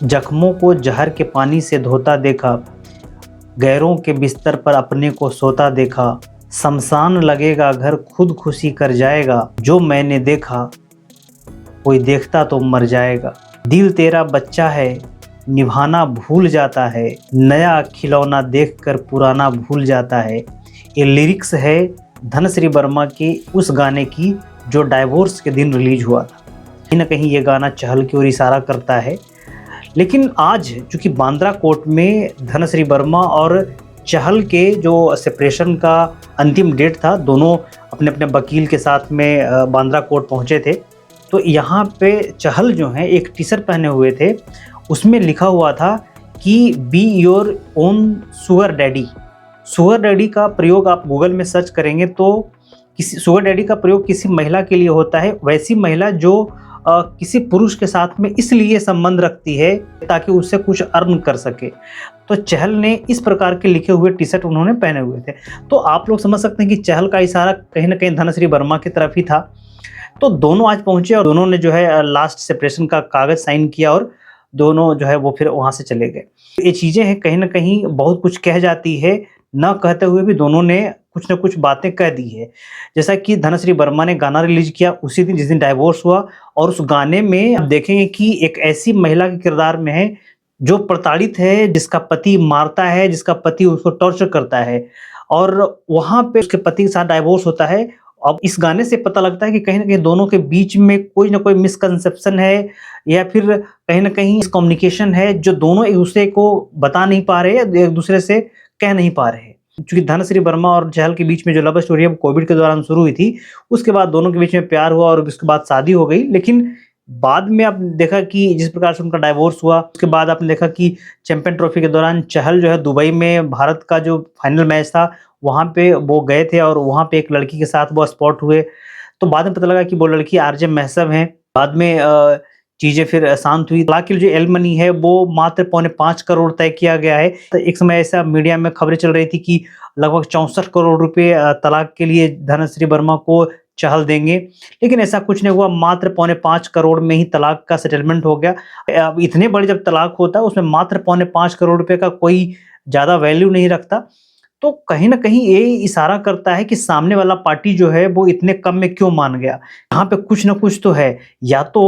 जख्मों को जहर के पानी से धोता देखा, गैरों के बिस्तर पर अपने को सोता देखा। शमशान लगेगा घर खुद खुशी कर जाएगा, जो मैंने देखा कोई देखता तो मर जाएगा। दिल तेरा बच्चा है निभाना भूल जाता है, नया खिलौना देखकर पुराना भूल जाता है। ये लिरिक्स है धनश्री वर्मा के उस गाने की जो डाइवोर्स के दिन रिलीज हुआ था। कहीं ना कहीं ये गाना चहल की ओर इशारा करता है। लेकिन आज चूँकि बांद्रा कोर्ट में धनश्री वर्मा और चहल के जो सेपरेशन का अंतिम डेट था, दोनों अपने अपने वकील के साथ में बांद्रा कोर्ट पहुंचे थे। तो यहाँ पे चहल जो हैं एक टी शर्ट पहने हुए थे, उसमें लिखा हुआ था कि be your own sugar daddy. Sugar daddy का प्रयोग आप गूगल में सर्च करेंगे तो किसी शुगर डैडी का प्रयोग किसी महिला के लिए होता है, वैसी महिला जो किसी पुरुष के साथ में इसलिए संबंध रखती है ताकि उससे कुछ अर्न कर सके। तो चहल ने इस प्रकार के लिखे हुए टी शर्ट उन्होंने पहने हुए थे। तो आप लोग समझ सकते हैं कि चहल का इशारा कहीं ना कहीं धनश्री वर्मा की तरफ ही था। तो दोनों आज पहुंचे और दोनों ने जो है लास्ट सेपरेशन का कागज साइन किया और दोनों जो है वो फिर वहां से चले गए। ये चीजें हैं कहीं ना कहीं बहुत कुछ कह जाती है, न कहते हुए भी दोनों ने कुछ न कुछ बातें कह दी है। जैसा कि धनश्री वर्मा ने गाना रिलीज किया उसी दिन जिस दिन डाइवोर्स हुआ, और उस गाने में आप देखेंगे कि एक ऐसी महिला के किरदार में है जो प्रताड़ित है, जिसका पति मारता है, जिसका पति उसको टॉर्चर करता है, और वहां पे उसके पति के साथ डाइवोर्स होता है। अब इस गाने से पता लगता है कि कहीं ना कहीं दोनों के बीच में कोई ना कोई मिसकंसेप्शन है, या फिर कहीं ना कहीं कम्युनिकेशन है जो दोनों एक दूसरे को बता नहीं पा रहे, एक दूसरे से कह नहीं पा रहे। क्योंकि धनश्री वर्मा और चहल के बीच में जो लव स्टोरी है कोविड के दौरान शुरू हुई थी, उसके बाद दोनों के बीच में प्यार हुआ और उसके बाद शादी हो गई। लेकिन बाद में आपने देखा कि जिस प्रकार से उनका डाइवोर्स हुआ, उसके बाद आपने देखा कि चैंपियन ट्रॉफी के दौरान चहल जो है दुबई में भारत का जो फाइनल मैच था वहाँ पे वो गए थे और वहाँ पे एक लड़की के साथ वो स्पॉट हुए। तो बाद में पता लगा कि वो लड़की आरजे महसब हैं। बाद में चीज़ें फिर शांत हुई। तलाक के लिए जो एल मनी है वो मात्र 5.25 करोड़ तय किया गया है। तो एक समय ऐसा मीडिया में खबरें चल रही थी कि लगभग 64 करोड़ रुपए तलाक के लिए धनश्री वर्मा को चहल देंगे, लेकिन ऐसा कुछ नहीं हुआ। मात्र 5.25 करोड़ में ही तलाक का सेटलमेंट हो गया। अब इतने बड़े जब तलाक होता है उसमें मात्र 5.25 करोड़ रुपए का कोई ज़्यादा वैल्यू नहीं रखता। तो कहीं ना कहीं ये इशारा करता है कि सामने वाला पार्टी जो है वो इतने कम में क्यों मान गया। यहाँ पे कुछ ना कुछ तो है, या तो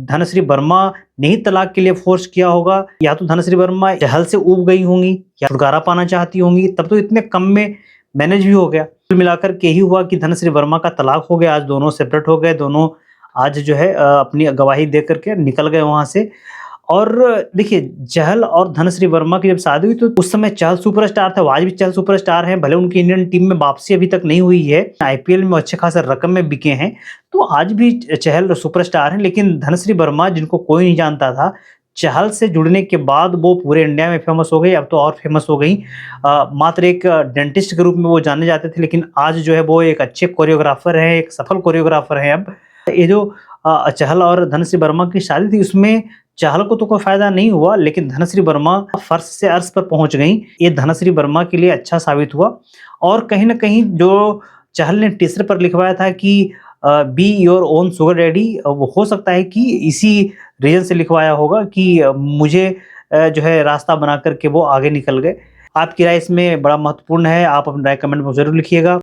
धनश्री वर्मा ने ही तलाक के लिए फोर्स किया होगा, या तो धनश्री वर्मा चहल से ऊब गई होंगी या छुटकारा पाना चाहती होंगी, तब तो इतने कम में मैनेज भी हो गया। कुल मिलाकर के ही हुआ कि धनश्री वर्मा का तलाक हो गया। आज दोनों सेपरेट हो गए, दोनों आज जो है अपनी गवाही दे करके निकल गए वहां से। और देखिए चहल और धनश्री वर्मा की जब शादी हुई तो उस समय चहल सुपरस्टार था, आज भी चहल सुपरस्टार हैं। भले उनकी इंडियन टीम में वापसी अभी तक नहीं हुई है, आईपीएल में अच्छे खासा रकम में बिके हैं, तो आज भी चहल सुपरस्टार हैं। लेकिन धनश्री वर्मा जिनको कोई नहीं जानता था, चहल से जुड़ने के बाद वो पूरे इंडिया में फेमस हो गई। अब तो और फेमस हो गई। मात्र एक डेंटिस्ट के रूप में वो जाने जाते थे, लेकिन आज जो है वो एक अच्छे कोरियोग्राफर हैं, एक सफल कोरियोग्राफर हैं। अब ये जो चहल और धनश्री वर्मा की शादी थी उसमें चहल को तो कोई फायदा नहीं हुआ, लेकिन धनश्री वर्मा फर्श से अर्श पर पहुंच गई। ये धनश्री वर्मा के लिए अच्छा साबित हुआ। और कहीं ना कहीं जो चहल ने टीजर पर लिखवाया था कि be your own sugar daddy, वो हो सकता है कि इसी रीजन से लिखवाया होगा कि मुझे जो है रास्ता बना करके वो आगे निकल गए। आपकी राय इसमें बड़ा महत्वपूर्ण है, आप अपनी राय कमेंट में जरूर लिखिएगा।